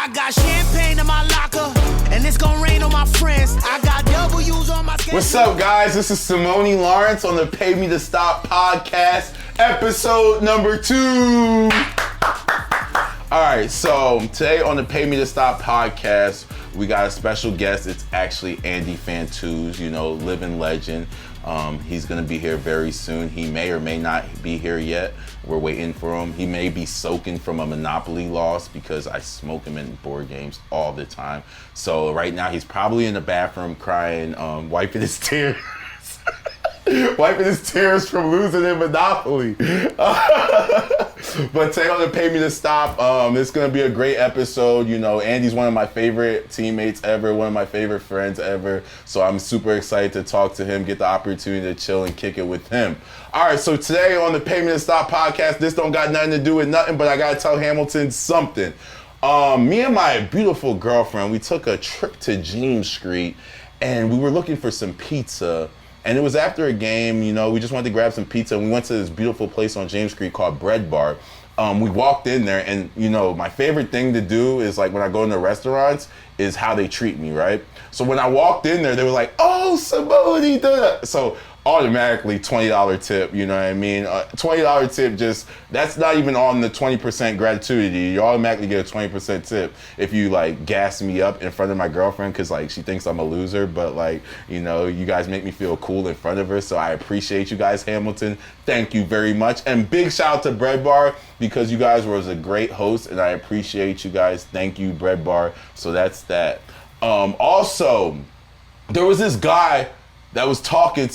I got champagne in my locker, and it's gonna rain on my friends. I got W's on my schedule. What's up, guys? This is Simoni Lawrence on the Pay Me to Stop podcast, episode number 2. All right, so today on the Pay Me to Stop podcast, we got a special guest. It's actually Andy Fantuz, living legend. He's gonna be here very soon. He may or may not be here yet. We're waiting for him. He may be soaking from a Monopoly loss because I smoke him in board games all the time. So right now he's probably in the bathroom crying, wiping his tears. Wiping his tears from losing in Monopoly. But today on the Pay Me to Stop, it's going to be a great episode. Andy's one of my favorite teammates ever, one of my favorite friends ever. So I'm super excited to talk to him, get the opportunity to chill and kick it with him. All right, so today on the Pay Me to Stop podcast, this don't got nothing to do with nothing, but I got to tell Hamilton something. Me and my beautiful girlfriend, we took a trip to James Street, and we were looking for some pizza. And it was after a game, we just wanted to grab some pizza. And we went to this beautiful place on James Street called Bread Bar. We walked in there, and my favorite thing to do is like when I go into restaurants is how they treat me, right? So when I walked in there, they were like, "Oh, Simoni," so automatically $20 tip, you know what I mean? $20 tip, that's not even on the 20% gratuity. You automatically get a 20% tip if you gas me up in front of my girlfriend because she thinks I'm a loser, but you guys make me feel cool in front of her, so I appreciate you guys, Hamilton. Thank you very much. And big shout out to Bread Bar because you guys was a great host and I appreciate you guys. Thank you, Bread Bar. So that's that. Also, there was this guy that was talking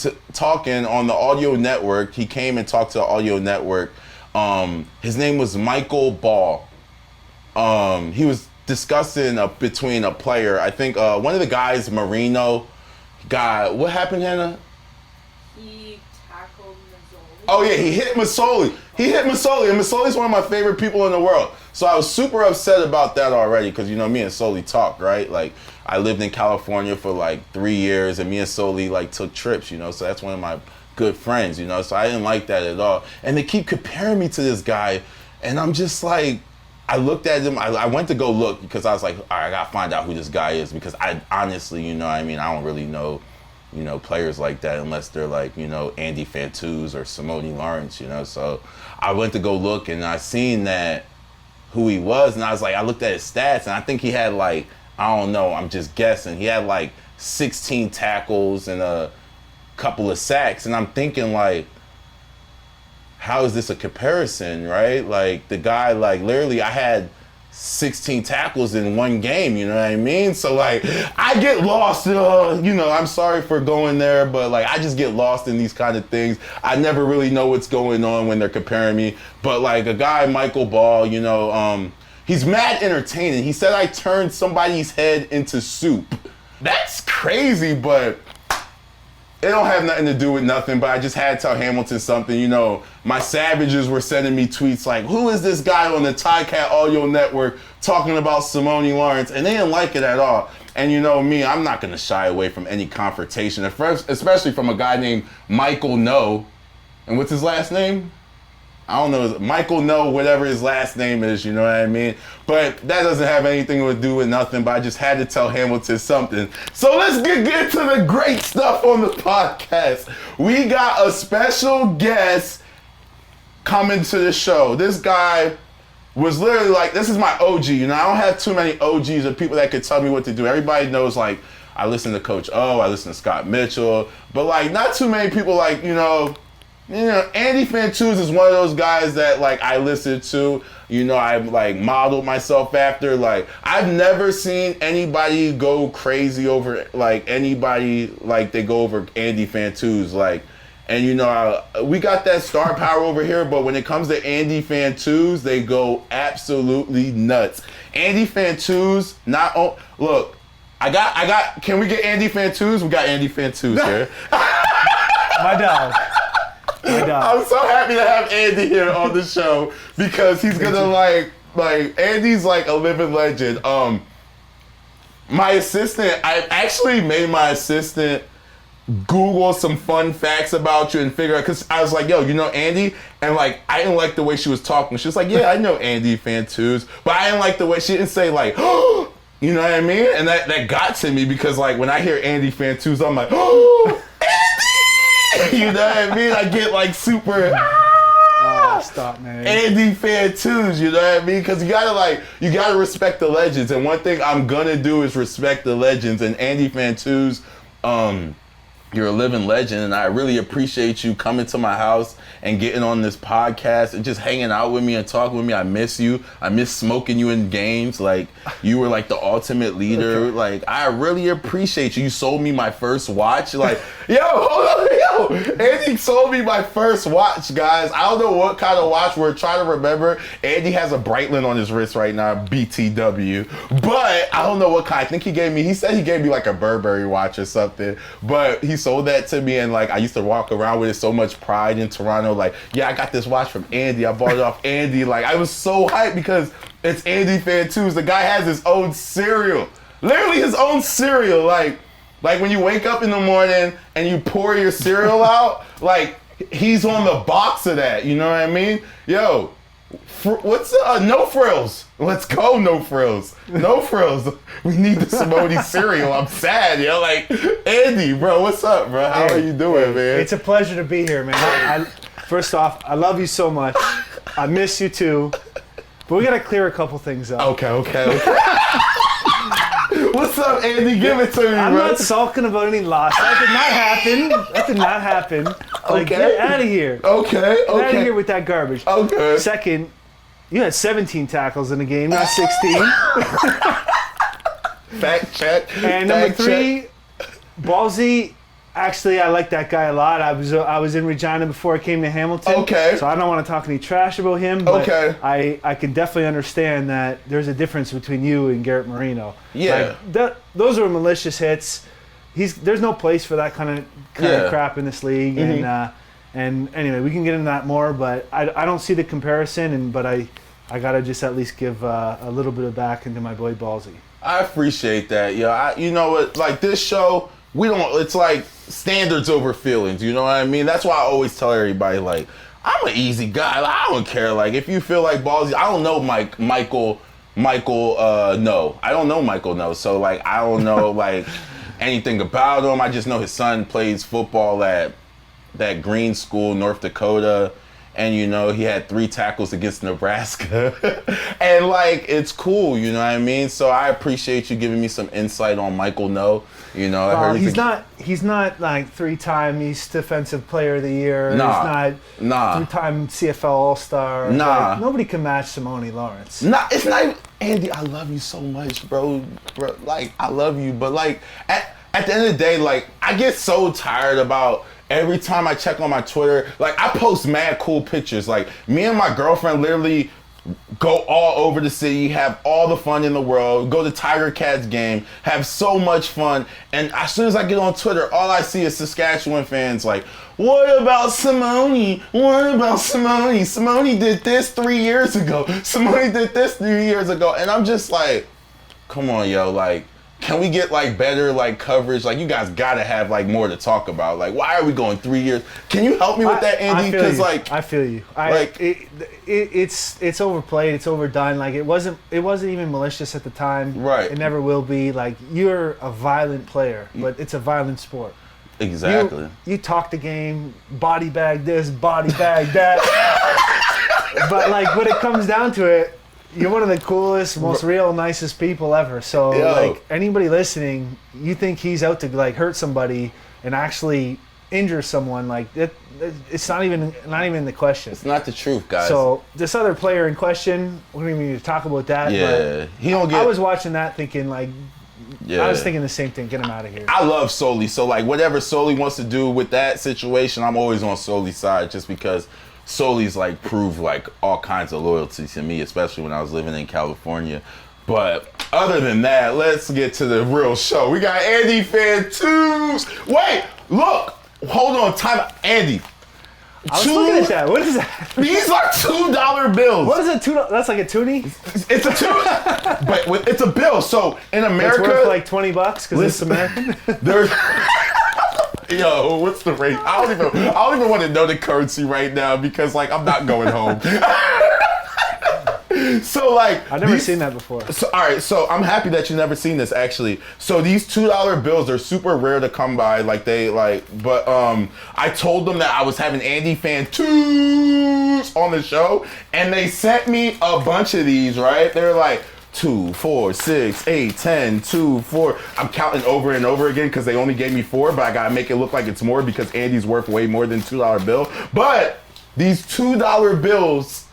on the audio network. He came and talked to the audio network. His name was Michael Ball. He was discussing between a player. I think one of the guys, Marino, what happened, Hannah? He tackled Mazzoli. Oh yeah, he hit Mazzoli. And Mazzoli's one of my favorite people in the world. So I was super upset about that already because, me and Soli talk, right? I lived in California for 3 years and me and Soli took trips, so that's one of my good friends, so I didn't like that at all. And they keep comparing me to this guy and I'm just I looked at him, I went to go look because I was like, all right, I gotta find out who this guy is because I honestly, I don't really know, players like that unless they're Andy Fantuz or Simoni Lawrence, so I went to go look and I seen that who he was and I was I looked at his stats and I think he had I don't know, I'm just guessing, he had 16 tackles and a couple of sacks and I'm thinking how is this a comparison, right? The guy literally I had 16 tackles in one game, you know what I mean? So I get lost, I'm sorry for going there, but I just get lost in these kind of things. I never really know what's going on when they're comparing me. But a guy, Michael Ball, he's mad entertaining. He said I turned somebody's head into soup. That's crazy, but it don't have nothing to do with nothing, but I just had to tell Hamilton something. My savages were sending me tweets who is this guy on the Tycat Audio Network talking about Simoni Lawrence? And they didn't like it at all. And me, I'm not going to shy away from any confrontation, especially from a guy named Michael No. And what's his last name? I don't know, Michael No, whatever his last name is, you know what I mean? But that doesn't have anything to do with nothing, but I just had to tell Hamilton something. So let's get to the great stuff on the podcast. We got a special guest coming to the show. This guy was literally this is my OG, I don't have too many OGs or people that could tell me what to do. Everybody knows, I listen to Coach O, I listen to Scott Mitchell, but not too many people Andy Fantuz is one of those guys that I listen to. I've modeled myself after. I've never seen anybody go crazy over anybody they go over Andy Fantuz. And we got that star power over here, but when it comes to Andy Fantuz, they go absolutely nuts. Andy Fantuz, look, I got. Can we get Andy Fantuz? We got Andy Fantuz here. My dog. I'm so happy to have Andy here on the show because he's gonna Andy's a living legend. My assistant, I actually made my assistant Google some fun facts about you and figure out, because I was like, yo, you know Andy? And like, I didn't like the way she was talking. She was like, yeah, I know Andy Fantuz, but I didn't like the way she didn't say like, oh, you know what I mean? And that got to me, because like when I hear Andy Fantuz, I'm like, oh, Andy! You know what I mean? I get like super, Stop, man. Andy Fantuz, you know what I mean? Because you gotta respect the legends. And one thing I'm gonna do is respect the legends. And Andy Fantuz, you're a living legend, and I really appreciate you coming to my house and getting on this podcast and just hanging out with me and talking with me. I miss you. I miss smoking you in games. Like, you were like the ultimate leader. Okay. Like, I really appreciate you. You sold me my first watch. Like, yo, hold on, yo. Andy sold me my first watch, guys. I don't know what kind of watch we're trying to remember. Andy has a Breitling on his wrist right now, BTW. But I don't know what kind. I think he said he gave me like a Burberry watch or something. But he sold that to me, and like I used to walk around with it, so much pride in Toronto. Like, yeah, I got this watch from Andy. I bought it off Andy. Like, I was so hyped because it's Andy Fantuz. The guy has his own cereal, literally his own cereal. Like when you wake up in the morning and you pour your cereal out, like he's on the box of that. You know what I mean? Yo, what's No Frills? Let's go, No Frills. No Frills. We need the Simoni cereal. I'm sad, yo. Like, Andy, bro, what's up, bro? How are you doing, man? It's a pleasure to be here, man. First off, I love you so much. I miss you too. But we gotta clear a couple things up. Okay. What's up, Andy? Give it to me, I'm bro. not sulking about any loss. That did not happen. Like, get out of here. Okay. Get out of here with that garbage. Okay. Second, you had 17 tackles in the game, not 16. Fact check. And number 3, Ballsy. Actually, I like that guy a lot. I was in Regina before I came to Hamilton. Okay. So I don't want to talk any trash about him. But okay. I can definitely understand that there's a difference between you and Garrett Marino. Yeah. Like, those are malicious hits. There's no place for that kind of crap in this league. Mm-hmm. And anyway, we can get into that more. But I don't see the comparison. But I gotta just at least give a little bit of back into my boy Ballsy. I appreciate that. Yeah. You know what? Like, this show, it's like standards over feelings, you know what I mean? That's why I always tell everybody, like, I'm an easy guy. Like, I don't care. Like, if you feel like Ballsy, I don't know Michael, no. I don't know Michael, no. So, like, I don't know, like, anything about him. I just know his son plays football at that green school, North Dakota. And, you know, he had 3 tackles against Nebraska. And, like, it's cool, you know what I mean? So I appreciate you giving me some insight on Michael No. You know, I heard he's not like 3-time East Defensive Player of the Year. Nah. He's not 3-time CFL All-Star. Nah. Like, nobody can match Simoni Lawrence. Nah, it's not even, Andy, I love you so much, bro. Like, I love you. But, like, at the end of the day, like, I get so tired about every time I check on my Twitter, like, I post mad cool pictures. Like, me and my girlfriend literally go all over the city, have all the fun in the world, go to Tiger Cats game, have so much fun. And as soon as I get on Twitter, all I see is Saskatchewan fans like, what about Simoni? What about Simoni? Simoni did this 3 years ago. Simoni did this 3 years ago. And I'm just like, come on, yo, like, can we get like better like coverage? Like, you guys gotta have like more to talk about. Like, why are we going 3 years? Can you help me with that, Andy? Because like, I feel you. It's overplayed. It's overdone. Like, it wasn't even malicious at the time. Right. It never will be. Like, you're a violent player, but it's a violent sport. Exactly. You talk the game, body bag this, body bag that. But like, when it comes down to it, you're one of the coolest, most real, nicest people ever. So, like, anybody listening, you think he's out to, like, hurt somebody and actually injure someone, like, it's not even the question. It's not the truth, guys. So, this other player in question, we don't even need to talk about that. Yeah. But I was watching that thinking, like, I was thinking the same thing. Get him out of here. I love Soli. So, like, whatever Soli wants to do with that situation, I'm always on Soli's side just because Soli's like proved like all kinds of loyalty to me, especially when I was living in California. But other than that, let's get to the real show. We got Andy Fantuz. Wait, look, hold on, time out. Andy. I was looking at that. What is that? These are $2 bills. What is a $2? That's like a toonie? It's a toonie, but it's a bill. So in America, it's worth like $20 because it's American. Yo, what's the rate? I don't even want to know the currency right now because like I'm not going home. So like I've never seen that before. So all right, so I'm happy that you've never seen this actually. So these $2 bills are super rare to come by. Like but I told them that I was having Andy Fantuz on the show, and they sent me a bunch of these. Right? They're like 2, 4, 6, 8, 10, 2, 4. I'm counting over and over again because they only gave me 4, but I gotta make it look like it's more because Andy's worth way more than $2 bill. But these $2 bills,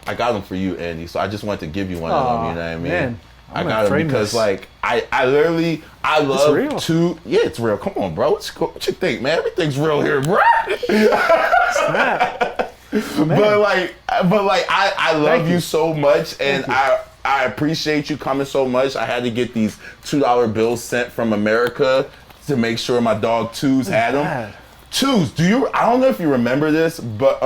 I got them for you, Andy. So I just wanted to give you one of them. You know what I mean? Man, I got them because like I love real. Yeah, it's real. Come on, bro. What you think, man? Everything's real here, bro. Snap. But I love you so much, and I appreciate you coming so much. I had to get these $2 bills sent from America to make sure my dog Tooz had them. Tooz, I don't know if you remember this, but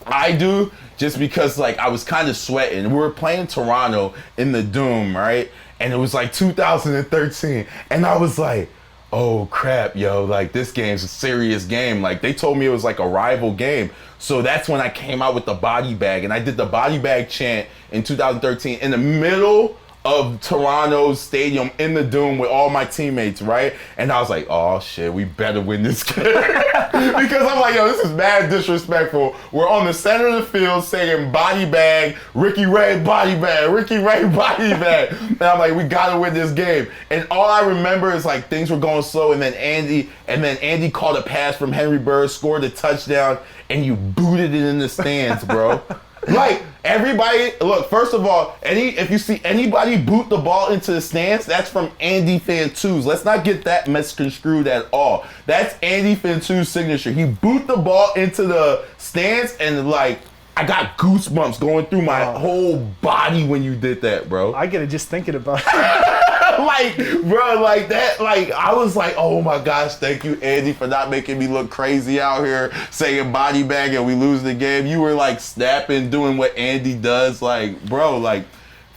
I do, just because like I was kind of sweating. We were playing Toronto in the Doom, right? And it was like 2013, and I was like, oh crap, yo, like this game's a serious game. Like they told me it was like a rival game. So that's when I came out with the body bag, and I did the body bag chant in 2013 in the middle of Toronto's stadium in the Doom with all my teammates, right? And I was like, oh shit, we better win this game. Because I'm like, yo, this is mad disrespectful. We're on the center of the field saying body bag, Ricky Ray body bag, Ricky Ray body bag. And I'm like, we gotta win this game. And all I remember is like things were going slow, and then Andy called a pass from Henry Burr, scored a touchdown, and you booted it in the stands, bro. Like, everybody, look, first of all, if you see anybody boot the ball into the stands, that's from Andy Fantuz. Let's not get that misconstrued at all. That's Andy Fantuz's signature. He boot the ball into the stands, and like, I got goosebumps going through my whole body when you did that, bro. I get it just thinking about it. Like, bro, like that, like, I was like, oh my gosh, thank you, Andy, for not making me look crazy out here saying body bag and we lose the game. You were like snapping, doing what Andy does. Like, bro, like,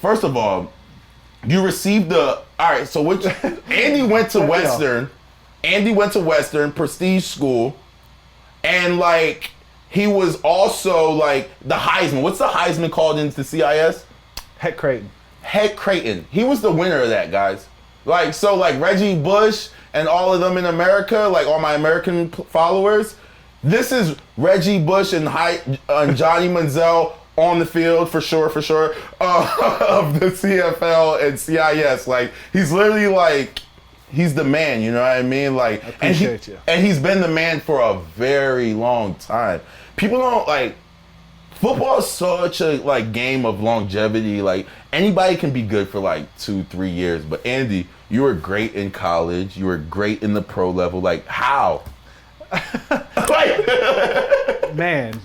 first of all, you received Andy went to Western. Andy went to Western, prestige school, and like, he was also like the Heisman. What's the Heisman called into CIS? Heck Creighton. Heck Creighton. He was the winner of that, guys. Like, so like Reggie Bush and all of them in America, like all my American followers, this is Reggie Bush and Johnny Manziel on the field for sure, of the CFL and CIS. Like, he's literally like, he's the man, you know what I mean? Like, I appreciate you. And he's been the man for a very long time. People don't like, football is such a like game of longevity. Like, anybody can be good for like 2-3 years. But Andy, you were great in college. You were great in the pro level. Like, how? Man,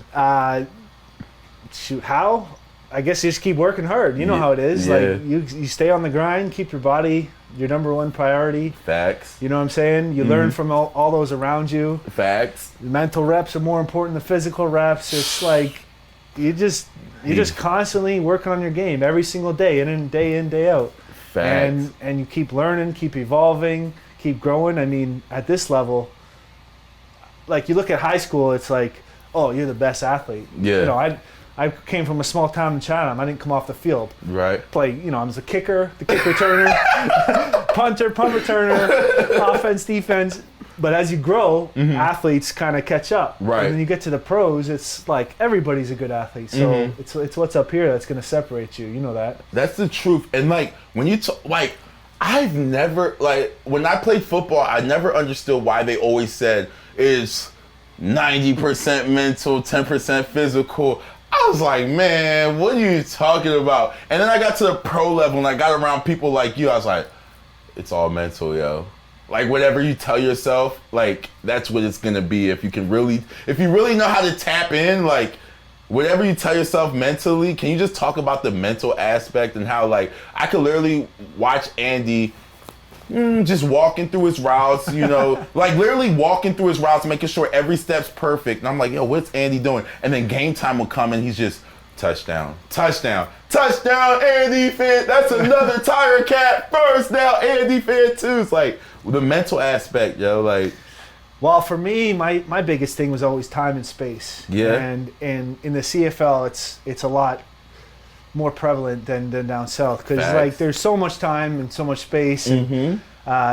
shoot, how? I guess you just keep working hard. You know how it is. Yeah. Like, you stay on the grind, keep your body your number one priority. Facts. You know what I'm saying? You learn from all those around you. Facts. The mental reps are more important than physical reps. It's like you're just constantly working on your game every single day, in, day out. Facts. And you keep learning, keep evolving, keep growing. I mean, at this level, like, you look at high school, it's like, oh, you're the best athlete. Yeah. You know, I came from a small town in Chatham. I didn't come off the field. Right. I was the kick returner, punter, punt returner, offense, defense. But as you grow, athletes kind of catch up. Right. And then you get to the pros, it's like everybody's a good athlete. So it's what's up here that's going to separate you. You know that. That's the truth. And like, when you I've never, like, when I played football, I never understood why they always said it's 90% mental, 10% physical. I was like, man, what are you talking about? And then I got to the pro level and I got around people like you. I was like, it's all mental, yo. Like, whatever you tell yourself, like, that's what it's gonna be. If you really know how to tap in, like, whatever you tell yourself mentally, can you just talk about the mental aspect and how, like, I could literally watch Andy just walking through his routes, you know, like literally walking through his routes, making sure every step's perfect. And I'm like, yo, what's Andy doing? And then game time will come and he's just touchdown, Andy Fan. That's another Tiger Cat. First down, Andy Fan too. It's like the mental aspect, yo. Like, well, for me, my biggest thing was always time and space. Yeah. And in the CFL, it's a lot more prevalent than down south because like there's so much time and so much space. And,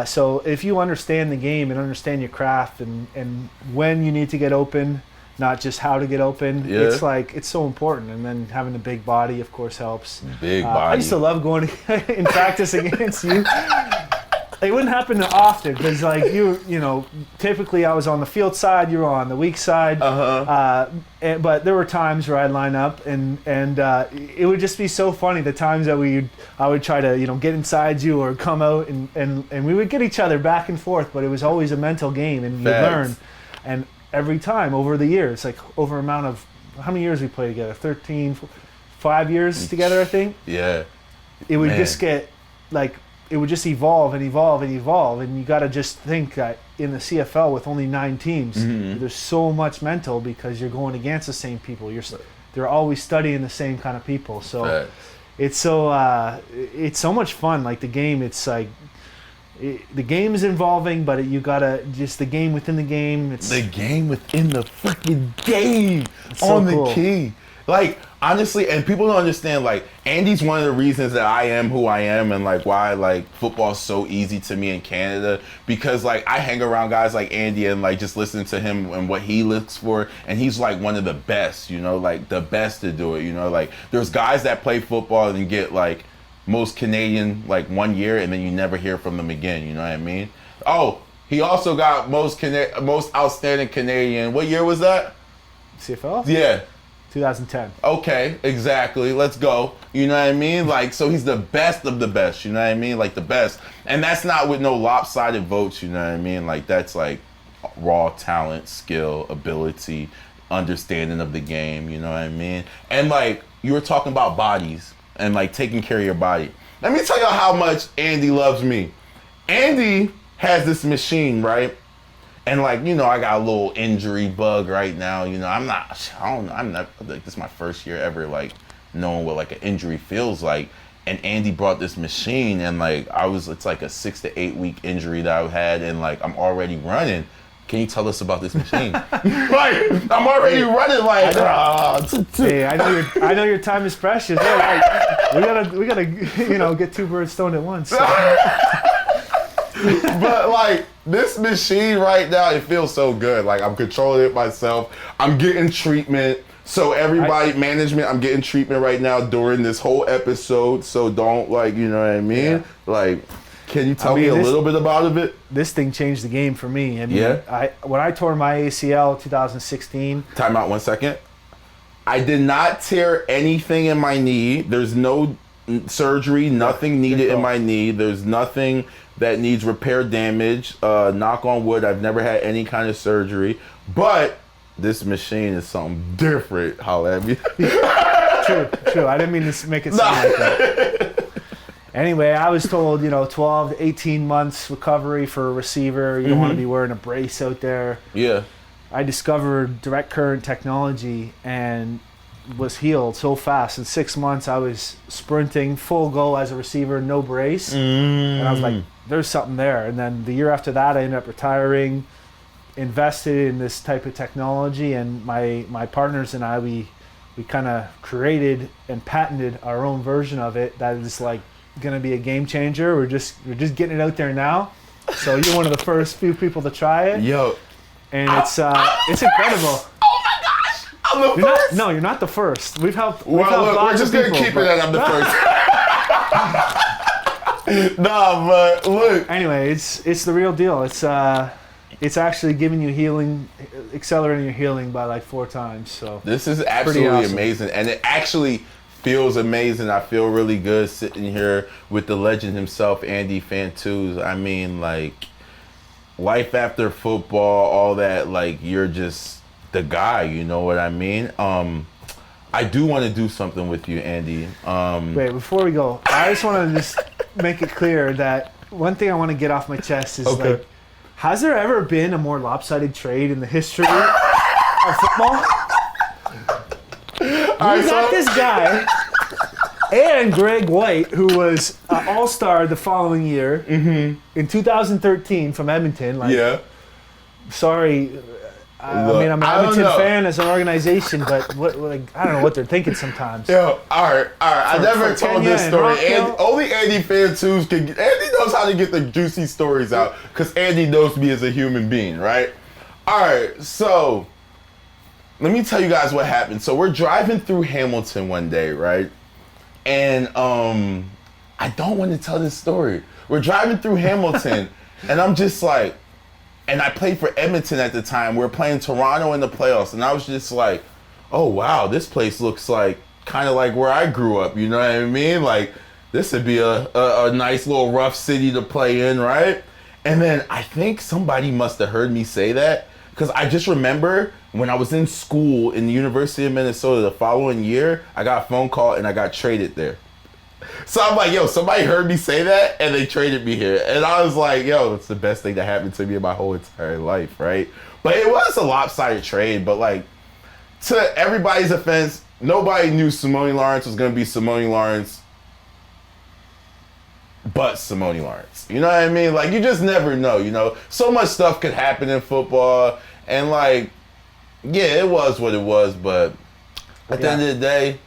so if you understand the game and understand your craft and when you need to get open, not just how to get open, it's like it's so important. And then having a big body, of course, helps. Big body. I used to love going in practice against you. It wouldn't happen often because, like, you know, typically I was on the field side, you were on the weak side. But there were times where I'd line up, and it would just be so funny the times that I would try to, you know, get inside you or come out, and we would get each other back and forth. But it was always a mental game, and you learn. And every time over the years, like over amount of how many years we played together? 5 years together, I think. Yeah. It would just get like. It would just evolve and evolve and evolve, and you got to just think that in the CFL with only 9 teams, there's so much mental because you're going against the same people. They're always studying the same kind of people, so it's so much fun. Like the game, it's like the game is involving, but you gotta just the game within the game. It's the game within the freaking game on the key. Like, honestly, and people don't understand, like, Andy's one of the reasons that I am who I am and, like, why, like, football's so easy to me in Canada. Because, like, I hang around guys like Andy and, like, just listening to him and what he looks for. And he's, like, one of the best, you know, like, the best to do it, you know. Like, there's guys that play football and get, like, most Canadian, like, 1 year and then you never hear from them again, you know what I mean? Oh, he also got most outstanding Canadian. What year was that? CFL? Yeah. 2010. Okay, exactly. Let's go. You know what I mean? Like, so he's the best of the best. You know what I mean? Like the best. And that's not with no lopsided votes. You know what I mean? Like that's like raw talent, skill, ability, understanding of the game. You know what I mean? And like you were talking about bodies and like taking care of your body. Let me tell you how much Andy loves me. Andy has this machine, right? And like, you know, I got a little injury bug right now. You know, I'm not, like, this is my first year ever, like, knowing what, like, an injury feels like. And Andy brought this machine, and, like, it's like a 6 to 8 week injury that I've had, and, like, I'm already running. Can you tell us about this machine? Like, I'm already running, like, hey, I know your time is precious. Yeah, like, we gotta, you know, get 2 birds stoned at once. So. But like this machine right now, it feels so good. Like I'm controlling it myself. I'm getting treatment. So everybody, management, I'm getting treatment right now during this whole episode. So don't like, you know what I mean? Yeah. Like, can you tell me a little bit about it? This thing changed the game for me. I mean, when I tore my ACL 2016. Time out 1 second. I did not tear anything in my knee. There's no surgery, nothing needed in my knee. There's nothing that needs repair damage. Knock on wood, I've never had any kind of surgery. But this machine is something different. Holla at me. True. I didn't mean to make it sound like that. Anyway, I was told, you know, 12 to 18 months recovery for a receiver. You don't want to be wearing a brace out there. Yeah. I discovered direct current technology and was healed so fast. In 6 months, I was sprinting full go as a receiver, no brace. And I was like, there's something there. And then the year after that, I ended up retiring, invested in this type of technology. And my partners and I, we kind of created and patented our own version of it that is like going to be a game changer. We're just getting it out there now. So you're one of the first few people to try it. Yo. And it's incredible. Oh my gosh! I'm the first. No, you're not the first. We've helped. Look, we're just gonna keep it at I'm the first. Nah, but look. Anyway, it's the real deal. It's actually giving you healing, accelerating your healing by like 4 times. So this is absolutely amazing, and it actually feels amazing. I feel really good sitting here with the legend himself, Andy Fantuz. I mean, like. Life after football, all that, like, you're just the guy, you know what I mean? I do want to do something with you, Andy. Wait, before we go, I just want to just make it clear that one thing I want to get off my chest is, like, has there ever been a more lopsided trade in the history of football? got this guy and Greg White, who was an all-star the following year in 2013 from Edmonton. Like, Yeah. sorry, I mean, I'm an Edmonton fan as an organization, but I don't know what they're thinking sometimes. Yo, all right. I never for told Kenya this and story. Rockhill. Only Andy Fantuz can get. Andy knows how to get the juicy stories out because Andy knows me as a human being, right? All right, so let me tell you guys what happened. So we're driving through Hamilton one day, right? And I don't want to tell this story. We're driving through Hamilton, and I'm just like, and I played for Edmonton at the time. We were playing Toronto in the playoffs, and I was just like, oh, wow, this place looks like kind of like where I grew up, you know what I mean? Like, this would be a nice little rough city to play in, right? And then I think somebody must have heard me say that, because I just remember when I was in school in the University of Minnesota the following year, I got a phone call and I got traded there. So I'm like, yo, somebody heard me say that and they traded me here. And I was like, yo, it's the best thing that happened to me in my whole entire life, right? But it was a lopsided trade. But like, to everybody's offense, nobody knew Simoni Lawrence was going to be Simoni Lawrence but Simoni Lawrence. You know what I mean? Like, you just never know, you know? So much stuff could happen in football. And like, yeah, it was what it was. But at the end of the day,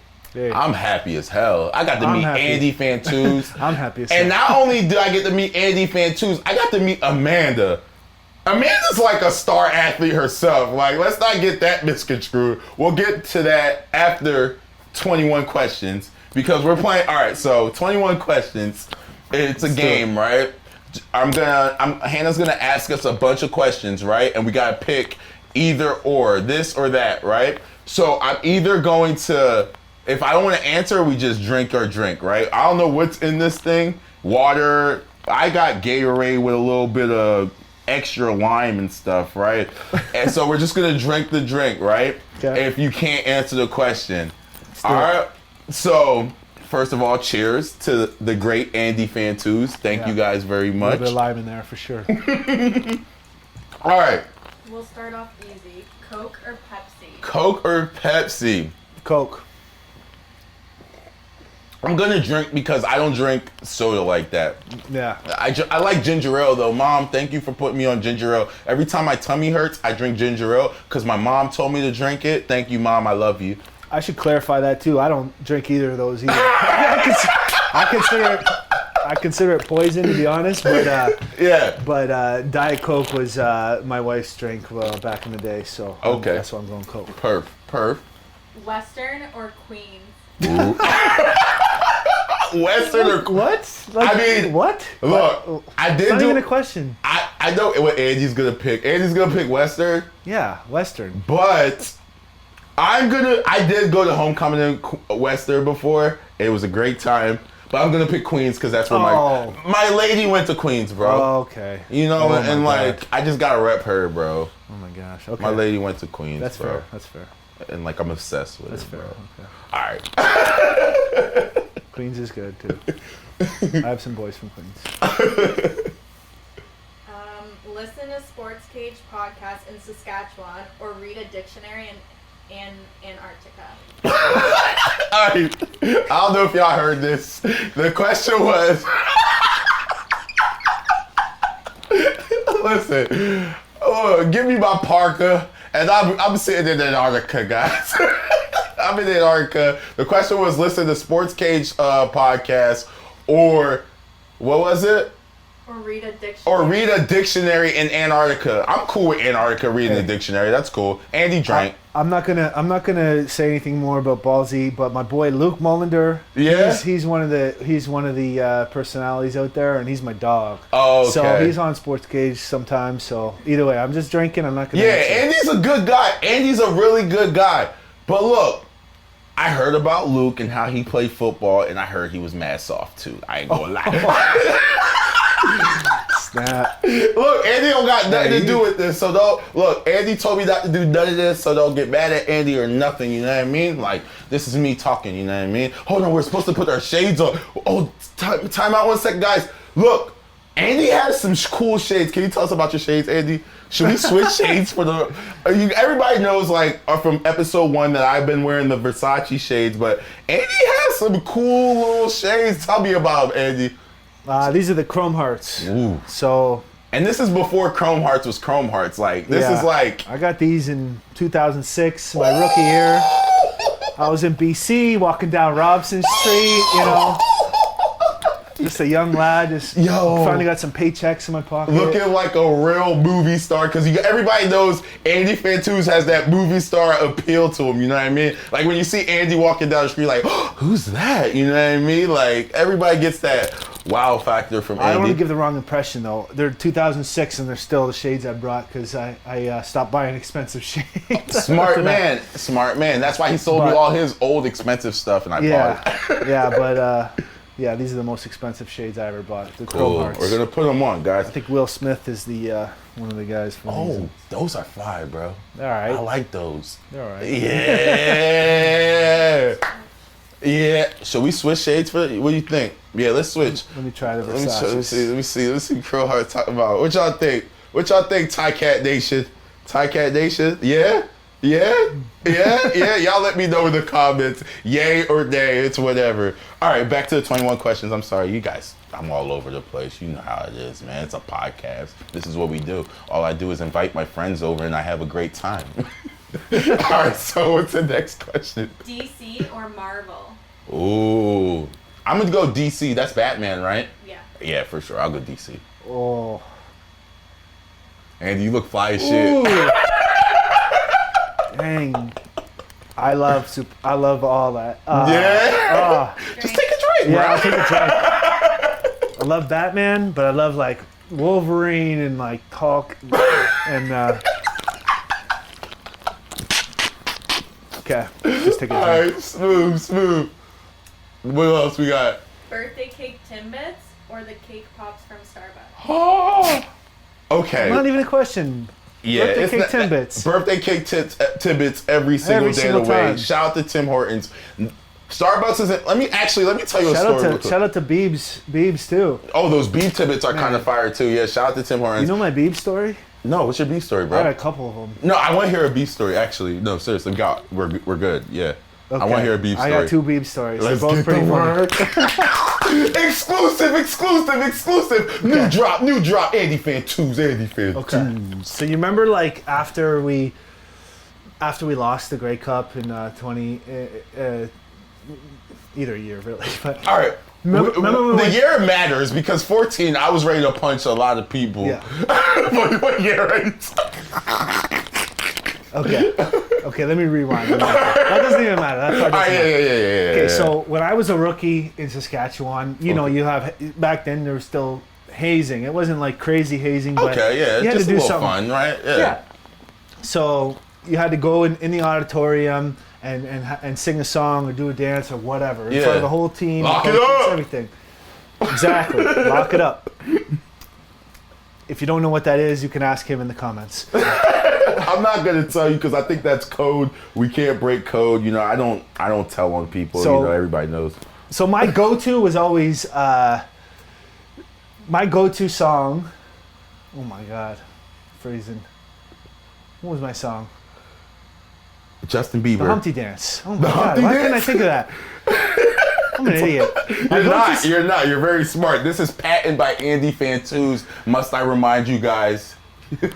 I'm happy as hell. I got to meet Andy Fantuz. I'm happy as hell. And not only did I get to meet Andy Fantuz, I got to meet Amanda. Amanda's like a star athlete herself. Like, let's not get that misconstrued. We'll get to that after 21 questions because we're playing. All right, so 21 questions. It's a game, right? Hannah's gonna ask us a bunch of questions, right? And we gotta pick either or, this or that, right? So I'm either going to. If I don't want to answer, we just drink our drink, right? I don't know what's in this thing. Water. I got Gatorade with a little bit of extra lime and stuff, right? And so we're just going to drink the drink, right? Okay. If you can't answer the question. All right. So, first of all, cheers to the great Andy Fantuz. Thank you guys very A much. little bit of lime in there for sure. All right. We'll start off easy. Coke or Pepsi? Coke or Pepsi? Coke. I'm going to drink because I don't drink soda like that. Yeah. I like ginger ale though. Mom, thank you for putting me on ginger ale. Every time my tummy hurts, I drink ginger ale because my mom told me to drink it. Thank you, Mom. I love you. I should clarify that too. I don't drink either of those either. I consider it poison, to be honest. But Yeah. But Diet Coke was my wife's drink back in the day, so Okay. that's why I'm going Coke. Perf. Western or Queens? Western or What? Like, I mean, what? Look, I It's did not do. even a question. I know what Andy's gonna pick. Andy's gonna pick Western, Yeah, Western. but I did go to homecoming in Western before. It was a great time. But I'm gonna pick Queens because that's where my lady went to Queens, bro. Oh, okay. You know, Oh my and like God. I just gotta rep her, bro. Oh my gosh. Okay. My lady went to Queens, That's bro. fair. That's fair. And like I'm obsessed with That's it, fair. bro. Okay. All right. Queens is good too. I have some boys from Queens. Listen to Sports Cage podcast in Saskatchewan or read a dictionary in Antarctica. All right. I don't know if y'all heard this. The question was, listen, give me my parka, and I'm sitting in Antarctica, guys. I'm in Antarctica. The question was, listen to Sports Cage podcast, or what was it? Or read a dictionary. Or read a dictionary in Antarctica. I'm cool with Antarctica reading a dictionary. That's cool. Andy drank. I'm not gonna say anything more about Ballsy, but my boy Luke Mullender, Yeah? he's one of the personalities out there, and he's my dog. Oh, okay. So he's on Sports Cage sometimes. So either way, I'm just drinking. I'm not gonna. Yeah, answer. Andy's a good guy. Andy's a really good guy. But look, I heard about Luke and how he played football, and I heard he was mad soft too. I ain't gonna lie. Snap. Look, Andy don't got nothing to do with this, so don't look. Andy told me not to do none of this, so don't get mad at Andy or nothing. You know what I mean? Like, this is me talking. You know what I mean? Hold on, we're supposed to put our shades on. Oh, time out 1 second, guys. Look, Andy has some cool shades. Can you tell us about your shades, Andy? Should we switch shades for the? Everybody knows, like, from episode 1 that I've been wearing the Versace shades, but Andy has some cool little shades. Tell me about them, Andy. These are the Chrome Hearts. Ooh. So. And this is before Chrome Hearts was Chrome Hearts. Like, this is like. I got these in 2006, my rookie year. I was in BC, walking down Robson Street, you know. Just a young lad, finally got some paychecks in my pocket. Looking like a real movie star, because everybody knows Andy Fantuz has that movie star appeal to him, you know what I mean? Like, when you see Andy walking down the street, like, oh, who's that? You know what I mean? Like, everybody gets that wow factor from Andy. I don't want to give the wrong impression, though. They're 2006, and they're still the shades I brought, because I stopped buying expensive shades. Smart man. That's why he sold me all his old expensive stuff, and I bought it. Yeah, these are the most expensive shades I ever bought. The Cool. Chrome Hearts. We're gonna put them on, guys. I think Will Smith is the one of the guys from these. Oh, those are fire, bro. All right. I like those. All right. Yeah. Yeah. Should we switch shades for? What do you think? Yeah, let's switch. Let me try the Let me Versace. see. Let's see. Crow Heart talk about. What y'all think? Ty Cat Nation? Ty Cat Nation? Yeah. Y'all let me know in the comments. Yay or nay. It's whatever. All right, back to the 21 questions. I'm sorry, you guys. I'm all over the place. You know how it is, man. It's a podcast. This is what we do. All I do is invite my friends over, and I have a great time. All right. So what's the next question? DC or Marvel? Ooh, I'm gonna go DC. That's Batman, right? Yeah. Yeah, for sure. I'll go DC. Oh. Andy, you look fly as shit. Dang. I love all that. Just take a drink, bro. Yeah, I'll take a drink. I love Batman, but I love like Wolverine and like Hulk and okay, just take a drink. All right, smooth. What else we got? Birthday cake Timbits or the cake pops from Starbucks? Oh, okay. Not even a question. Yeah, Birthday it's cake not- Timbits. Birthday cake Timbits every single day of the way. time. Shout out to Tim Hortons. Starbucks isn't. Let me tell you a story. real quick. Shout out to Beebs too. Oh, those beef Timbits are kind of fire too. Yeah, shout out to Tim Hortons. You know my Beebs story? No, what's your beef story, bro? I got a couple of them. No, I want to hear a beef story. Actually, no, seriously, we're good. Yeah, Okay. I want to hear a beef story. I got 2 Beebs stories. Let's They're both get pretty the funny. word. Exclusive. New drop. Andy Fantuz. Okay. So you remember, like, after we lost the Grey Cup in 20, either year really, but All right. remember when The year matters because 14, I was ready to punch a lot of people. Yeah. What year? Okay. Let me rewind. That doesn't even matter. That part doesn't matter. Yeah. Okay, so when I was a rookie in Saskatchewan, you know, you have back then there was still hazing. It wasn't like crazy hazing, but Okay, yeah, you had just to do a little something. fun, right? Yeah. So you had to go in the auditorium and sing a song or do a dance or whatever in front of the whole team. Lock it coaches, up! Everything. Exactly. Lock it up. If you don't know what that is, you can ask him in the comments. I'm not gonna tell you because I think that's code. We can't break code. You know, I don't tell on people. So- you know, everybody knows. So my go-to was always my go-to song. Oh my God, freezing. What was my song? Justin Bieber. The Humpty Dance. Oh my God, why couldn't I think of that? I'm an idiot. You're not. You're very smart. This is patented by Andy Fantuz. Must I remind you guys?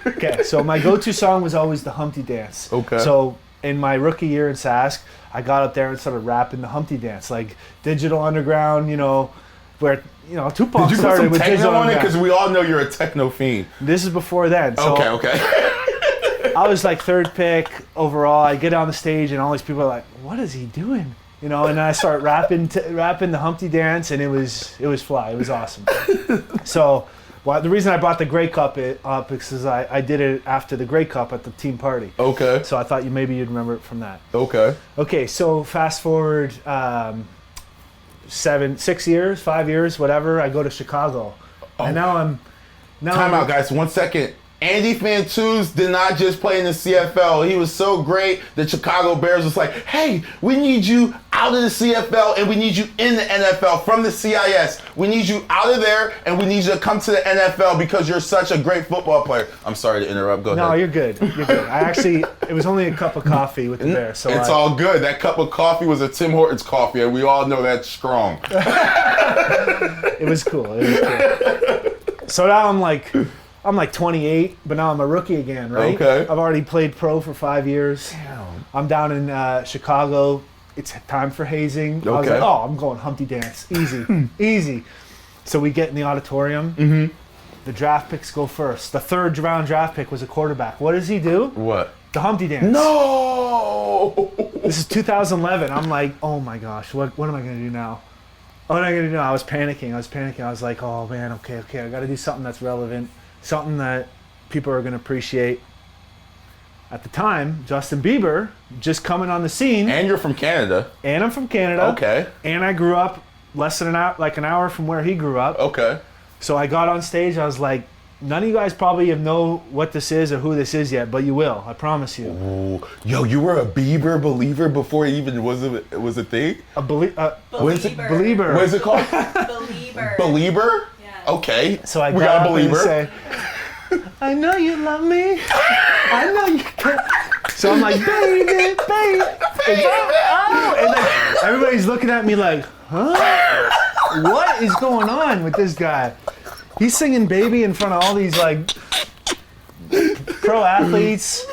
Okay, so my go-to song was always the Humpty Dance. Okay. So in my rookie year in Sask, I got up there and started rapping the Humpty Dance, like Digital Underground, you know, where, you know, Tupac Did you put started some with techno Digital on it? Because Underground. we all know you're a techno fiend. This is before then. So Okay. I was like 3rd pick overall. I get on the stage and all these people are like, "What is he doing?" You know, and then I start rapping the Humpty Dance, and it was fly. It was awesome. So, the reason I brought the Grey Cup up is because I did it after the Grey Cup at the team party. Okay. So I thought maybe you'd remember it from that. Okay. Okay, so fast forward 5 years, whatever. I go to Chicago, and now I'm. Time out, guys. 1 second. Andy Fantuz did not just play in the CFL. He was so great that Chicago Bears was like, "Hey, we need you out of the CFL and we need you in the NFL from the CIS. We need you out of there and we need you to come to the NFL because you're such a great football player. I'm sorry to interrupt. Go ahead. No, you're good. You're good. It was only a cup of coffee with the Bears. So it's all good. That cup of coffee was a Tim Hortons coffee, and we all know that's strong. It was cool. So now I'm like 28, but now I'm a rookie again, right? Okay. I've already played pro for 5 years. Damn. I'm down in Chicago. It's time for hazing. I was Okay. like, oh, I'm going Humpty Dance. Easy. Easy. So we get in the auditorium. Mm-hmm. The draft picks go first. The third round draft pick was a quarterback. What does he do? What? The Humpty Dance. No! This is 2011. I'm like, oh my gosh, what am I going to do now? What am I going to do now? I was panicking. I was like, oh man, okay. I got to do something that's relevant, something that people are going to appreciate. At the time, Justin Bieber just coming on the scene. And you're from Canada. And I'm from Canada. Okay. And I grew up less than an hour from where he grew up. Okay. So I got on stage. I was like, none of you guys probably know what this is or who this is yet, but you will. I promise you. Ooh. Yo, you were a Bieber believer before it even was a thing? Believer. Believer. What is it called? Believer. Belieber? Yeah. Okay. So I we got got a up and believer. say, I know you love me. I know you can. So I'm like, baby. Oh, and like, everybody's looking at me like, huh? What is going on with this guy? He's singing "Baby" in front of all these like pro athletes,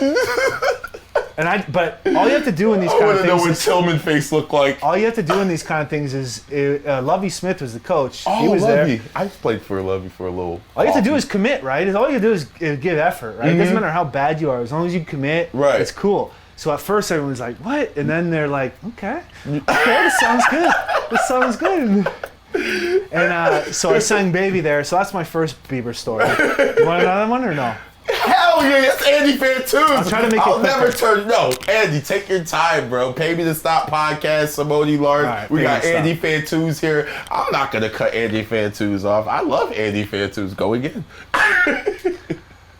but all you have to do in these I kind want of to know things. what Tillman face looked like. All you have to do in these kind of things is, Lovie Smith was the coach. Oh, he was Lovey. there. I played for Lovey for a little. All you have to do is commit, right? All you have to do is give effort, right? It doesn't matter how bad you are, as long as you commit. Right. It's cool. So at first everyone's like, "What?" And then they're like, "Okay, this sounds good. This sounds good." And so I sang "Baby" there. So that's my first Bieber story. You want another one or no? Hell yeah, that's Andy Fantuz. I'll try to make it I'll never quicker. turn. No, Andy, take your time, bro. Pay me to stop podcast. Simoni Lawrence. All right, We pay got me to Andy Fantuz here. I'm not gonna cut Andy Fantuz off. I love Andy Fantuz. Go again.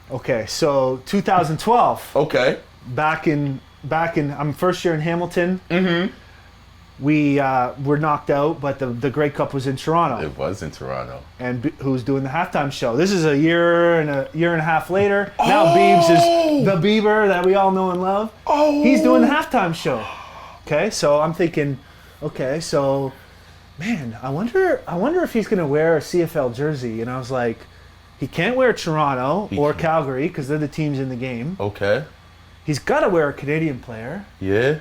Okay, so 2012. Okay. Back in I'm first year in Hamilton. Mm-hmm. We were knocked out, but the Grey Cup was in Toronto. It was in Toronto. And who's doing the halftime show? This is a year and a half later. Now Biebs is the Bieber that we all know and love. Oh. He's doing the halftime show. Okay, so I'm thinking, okay, so man, I wonder if he's gonna wear a CFL jersey. And I was like, he can't wear Toronto or Calgary because they're the teams in the game. Okay. He's got to wear a Canadian player. Yeah.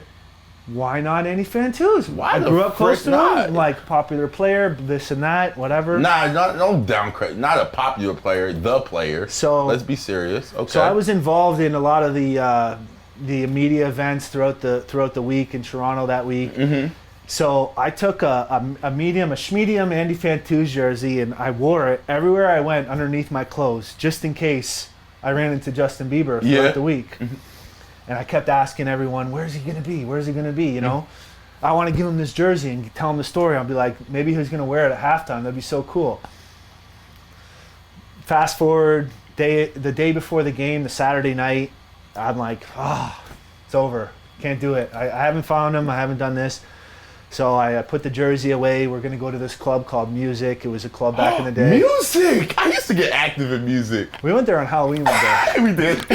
Why not Andy Fantuz? Why I the grew up close frick to not? him, like popular player, this and that, whatever. Nah, no downgrade. Not a popular player, the player. So let's be serious. Okay. So I was involved in a lot of the media events throughout the week in Toronto that week. Mm-hmm. So I took a schmedium Andy Fantuz jersey and I wore it everywhere I went underneath my clothes, just in case I ran into Justin Bieber throughout the week. Mm-hmm. And I kept asking everyone, where's he going to be? Where's he going to be? You know, I want to give him this jersey and tell him the story. I'll be like, maybe he's going to wear it at halftime. That'd be so cool. Fast forward, the day before the game, the Saturday night, I'm like, it's over. Can't do it. I haven't found him. I haven't done this. So I put the jersey away. We're going to go to this club called Music. It was a club back in the day. Music! I used to get active in music. We went there on Halloween one day. We did.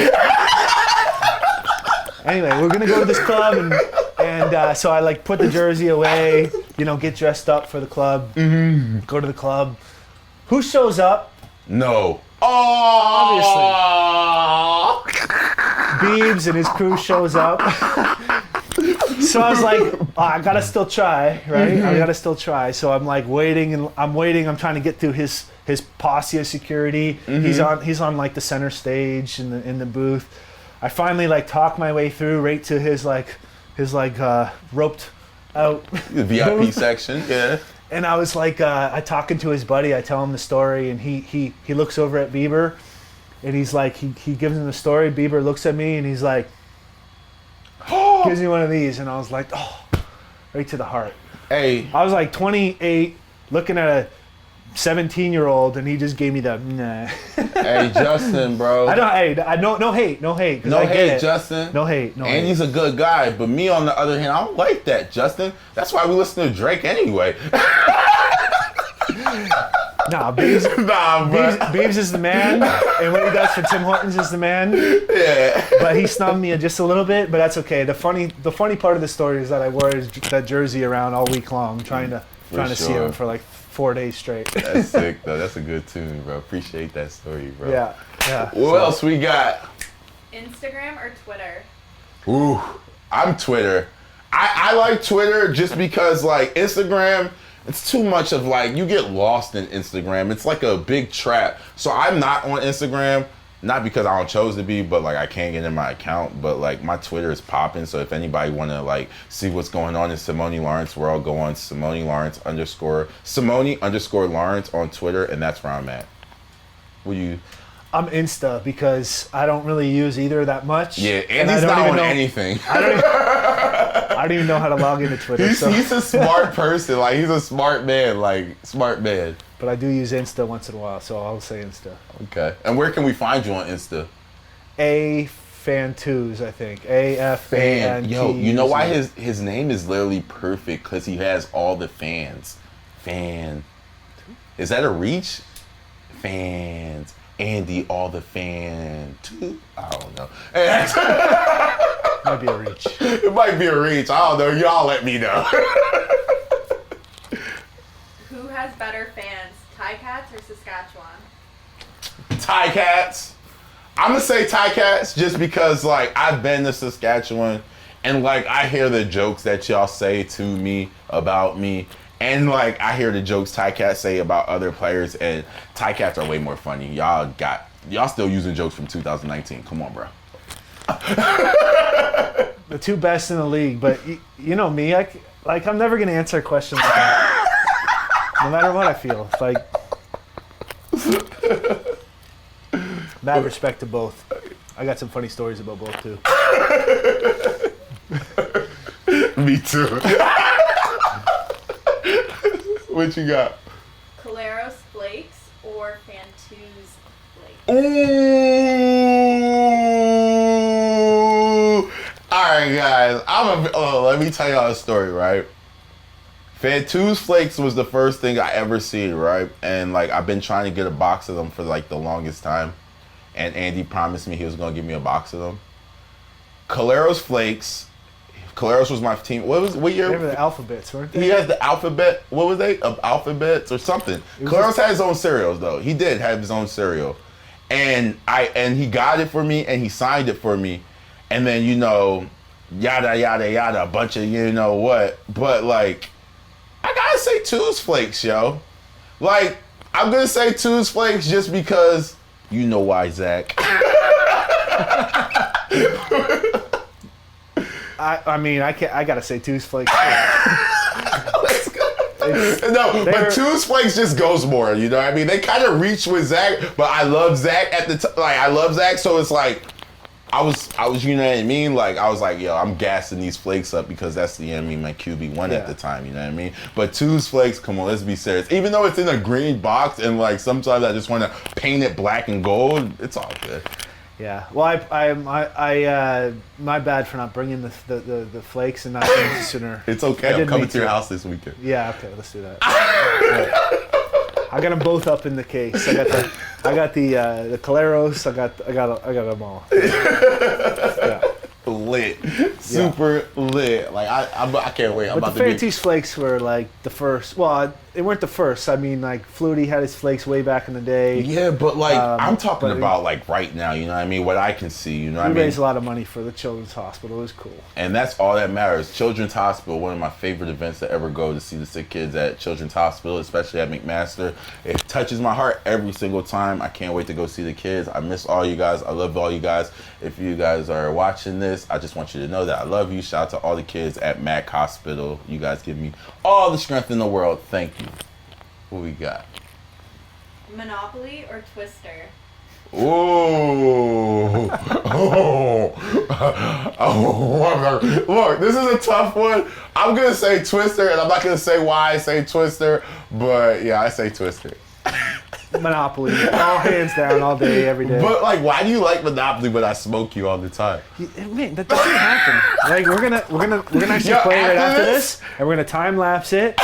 Anyway, we're gonna go to this club, and so I like put the jersey away, get dressed up for the club, go to the club. Who shows up? No. Oh! Biebs and his crew shows up. So I was like, I gotta still try, right? I gotta still try. So I'm like waiting, and I'm trying to get through his posse of security. He's on like the center stage in the booth. I finally talk my way through right to his roped out The VIP section, yeah. And I was like, I talking to his buddy. I tell him the story, and he looks over at Bieber, and he's like, he gives him the story. Bieber looks at me, and he's like, gives me one of these, and I was like, right to the heart. Hey. I was like 28, looking at a 17-year-old, and he just gave me the nah. Hey, Justin, bro. I don't. No hate. 'Cause No I get hate, it. Justin. No hate. No. And hate. he's a good guy, but me on the other hand, I don't like that, Justin. That's why we listen to Drake anyway. Nah, Beebs, Beebs is the man, and what he does for Tim Hortons is the man. Yeah. But he snubbed me just a little bit, but that's okay. The funny part of the story is that I wore that jersey around all week long, trying to see him for like 4 days straight. That's sick, though. That's a good tune, bro. Appreciate that story, bro. Yeah. What else we got? Instagram or Twitter? Ooh, I'm Twitter. I like Twitter just because, like, Instagram, it's too much of, like, you get lost in Instagram. It's like a big trap. So I'm not on Instagram, not because I don't chose to be, but, like, I can't get in my account. But, like, my Twitter is popping. So if anybody want to, like, see what's going on in Simoni Lawrence world, go on Simoni _ Lawrence on Twitter, and that's where I'm at. I'm Insta because I don't really use either that much. Yeah, Andy's not on anything. I don't even know how to log into Twitter. He's a smart person. Like, he's a smart man. But I do use Insta once in a while, so I'll say Insta. Okay. And where can we find you on Insta? Fantuz, I think. AFAN. Yo, you know why his name is literally perfect? Because he has all the fans. Fan. Is that a reach? Fans. Andy, all the fan. I don't know. Might be a reach. It might be a reach. I don't know. Y'all let me know. Who has better fans, Ticats or Saskatchewan? Ticats. I'm gonna say Ticats just because, like, I've been to Saskatchewan and, like, I hear the jokes that y'all say to me about me, and, like, I hear the jokes Ticats say about other players, and Ticats are way more funny. Y'all still using jokes from 2019. Come on, bro. The two best in the league, but you know me, I'm never gonna answer a question like that. No matter what I feel, it's like mad respect to both. I got some funny stories about both too. Me too. What you got? Caleros Flakes or Fantuz Flakes? Ooh. Alright, guys. Let me tell y'all a story, right? Fantuz Flakes was the first thing I ever seen, right? And, like, I've been trying to get a box of them for, like, the longest time. And Andy promised me he was going to give me a box of them. Caleros Flakes. Caleros was my team. What year? They were the Alphabets, weren't they? He has the alphabet. What was they? Alphabets or something. Caleros had his own cereals, though. He did have his own cereal. And he got it for me, and he signed it for me. And then, you know, yada, yada, yada, a bunch of you know what. But, like, I gotta say Two's Flakes, yo. Like, I'm gonna say Two's Flakes just because you know why, Zach. I mean, I gotta say Two's Flakes. Let's go. But Two's Flakes just goes more, you know what I mean? They kind of reach with Zach, but I love Zach at the time. Like, I love Zach, so it's like, I was, you know what I mean? Like, I was like, yo, I'm gassing these flakes up because that's the, you know what I mean, my QB1 at the time, you know what I mean? But Two's Flakes, come on, let's be serious. Even though it's in a green box and, like, sometimes I just want to paint it black and gold, it's all good. Yeah. Well, my bad for not bringing the flakes and not bringing it sooner. It's okay. I'm coming to your house this weekend. Yeah. Okay. Let's do that. I got them both up in the case. I got the Caleros. I got them all. Yeah. Lit, super lit. Like I can't wait. But the Fantuz Flakes were like the first. Well, they weren't the first. I mean, like Flutie had his flakes way back in the day. Yeah, but like I'm talking about like right now. You know what I mean? What I can see. You know what I mean? We raised a lot of money for the Children's Hospital. It was cool. And that's all that matters. Children's Hospital, one of my favorite events to ever go to see the sick kids at Children's Hospital, especially at McMaster. It touches my heart every single time. I can't wait to go see the kids. I miss all you guys. I love all you guys. If you guys are watching this, I just want you to know that I love you. Shout out to all the kids at Mac Hospital. You guys give me all the strength in the world. Thank you. What we got? Monopoly or Twister? Ooh. Oh. Look, this is a tough one. I'm going to say Twister, and I'm not going to say why I say Twister, but yeah, I say Twister. Monopoly, all hands down, all day, every day. But like, why do you like Monopoly but I smoke you all the time? Man, that doesn't happen. Like we're gonna actually play right after this, and we're gonna time lapse it.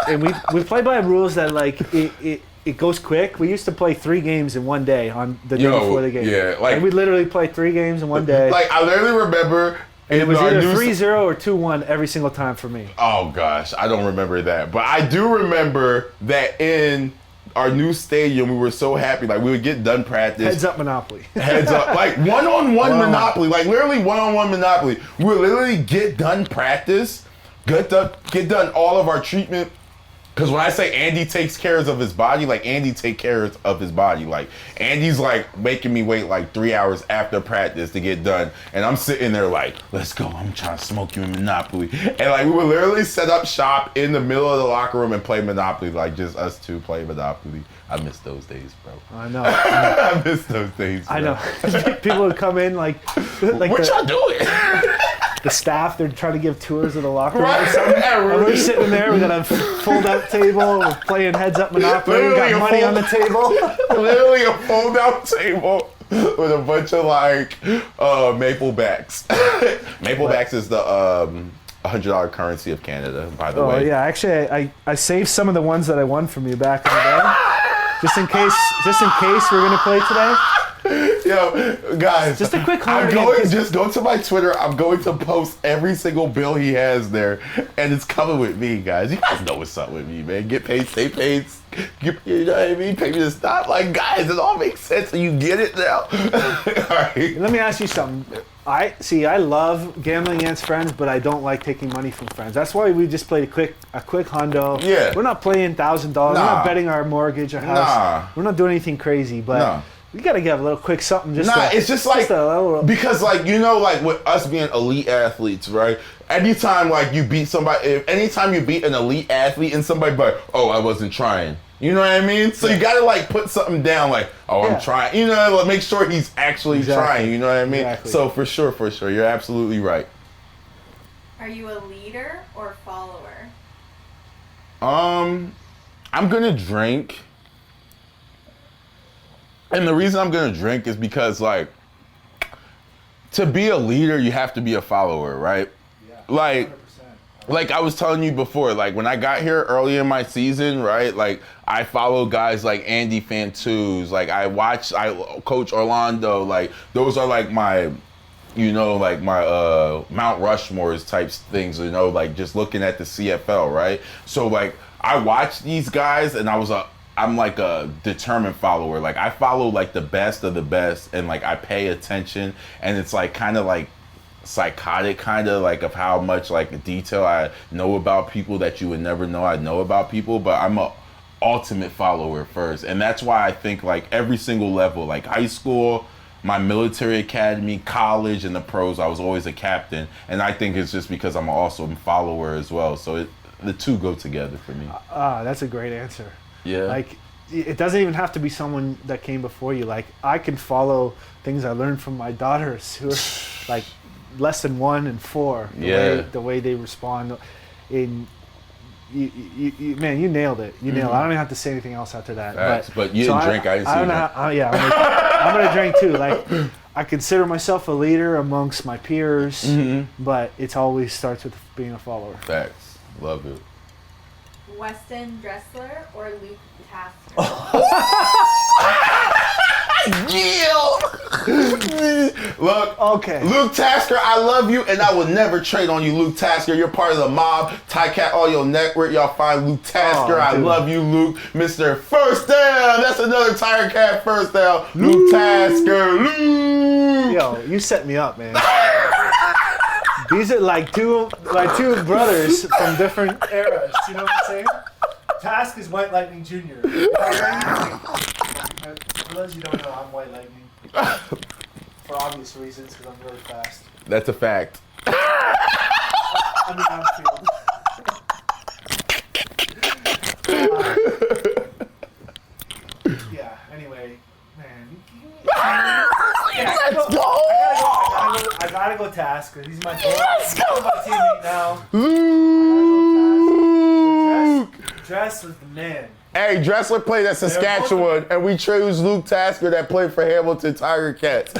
And we play by rules that like it goes quick. We used to play 3 games in one day on the day before the game. Yeah, like and we literally play 3 games in one day. Like I literally remember. And it was either 3-0 or 2-1 every single time for me. Oh gosh, I don't remember that, but I do remember that in our new stadium, we were so happy. Like we would get done practice. Heads up Monopoly. Heads up. Like one-on-one Monopoly. Like literally one-on-one Monopoly. We would literally get done practice, get done all of our treatment. Because when I say Andy takes care of his body, like Andy take care of his body. Like Andy's like making me wait like 3 hours after practice to get done. And I'm sitting there like, let's go. I'm trying to smoke you in Monopoly. And like we would literally set up shop in the middle of the locker room and play Monopoly. Like just us two play Monopoly. I miss those days, bro. I know. I miss those days, bro. I know. People would come in like what y'all doing? The staff, they're trying to give tours of the locker room or something. And we're sitting there, we got a fold-out table, we're playing heads-up Monopoly, we got money on the table. Literally a fold-out table with a bunch of like maple backs. Maple backs is the $100 currency of Canada, by the way. Oh yeah, actually I saved some of the ones that I won from you back in the day. Just in case we're gonna play today. Yo, guys, just a quick just go to my Twitter. I'm going to post every single bill he has there, and it's coming with me, guys. You guys know what's up with me, man. Get paid, stay paid. You know what I mean? Pay me to stop. Like, guys, it all makes sense, and you get it now. All right. Let me ask you something. I love gambling against friends, but I don't like taking money from friends. That's why we just played a quick hundo. Yeah. We're not playing $1,000. We're not betting our mortgage or house. Nah. We're not doing anything crazy, but we gotta give a little quick something. It's just like because like you know like with us being elite athletes, right? Anytime like you beat somebody, anytime you beat an elite athlete and somebody, but oh, I wasn't trying. You know what I mean? So you gotta like put something down, like, oh, I'm trying. You know, like, make sure he's actually trying. You know what I mean? Exactly. So for sure, you're absolutely right. Are you a leader or follower? I'm gonna drink, and the reason I'm gonna drink is because like, to be a leader, you have to be a follower, right? Yeah. Like I was telling you before, like when I got here early in my season, right? Like I follow guys like Andy Fantuz, like I coach Orlando, like those are like my, you know, like my Mount Rushmores types things, you know, like just looking at the CFL, right? So like I watched these guys and I'm like a determined follower. Like I follow like the best of the best and like I pay attention and it's like kind of like psychotic kind of like of how much like detail I know about people that you would never know I know about people, but I'm a ultimate follower first. And that's why I think like every single level, like high school, my military academy, college, and the pros, I was always a captain. And I think it's just because I'm an awesome follower as well. So the two go together for me. That's a great answer. Yeah. Like it doesn't even have to be someone that came before you. Like I can follow things I learned from my daughters who are like less than 1 and 4. The way they respond. Man, you nailed it. You nailed it. I don't even have to say anything else after that. But you didn't drink. I didn't see that. I'm gonna drink too. Like I consider myself a leader amongst my peers, but it always starts with being a follower. Facts. Love it. Weston Dressler or Luke Tasker? Look, okay. Luke Tasker, I love you, and I will never trade on you, Luke Tasker. You're part of the mob. Tycat Audio Network. Y'all find Luke Tasker. I love you, Luke. Mr. First Down. That's another Tire Cat first down. Luke Tasker. Luke. Yo, you set me up, man. These are like two brothers from different eras. You know what I'm saying? Task is White Lightning Jr. For those you don't know, I'm White Lightning. For obvious reasons, because I'm really fast. That's a fact. I mean, I'm feeling. Yeah, anyway, Man. Let's go! I gotta go Task. He's my teammate now. Luke! Dress was the man. Hey, Dressler played at Saskatchewan, and we chose Luke Tasker that played for Hamilton Tiger Cats.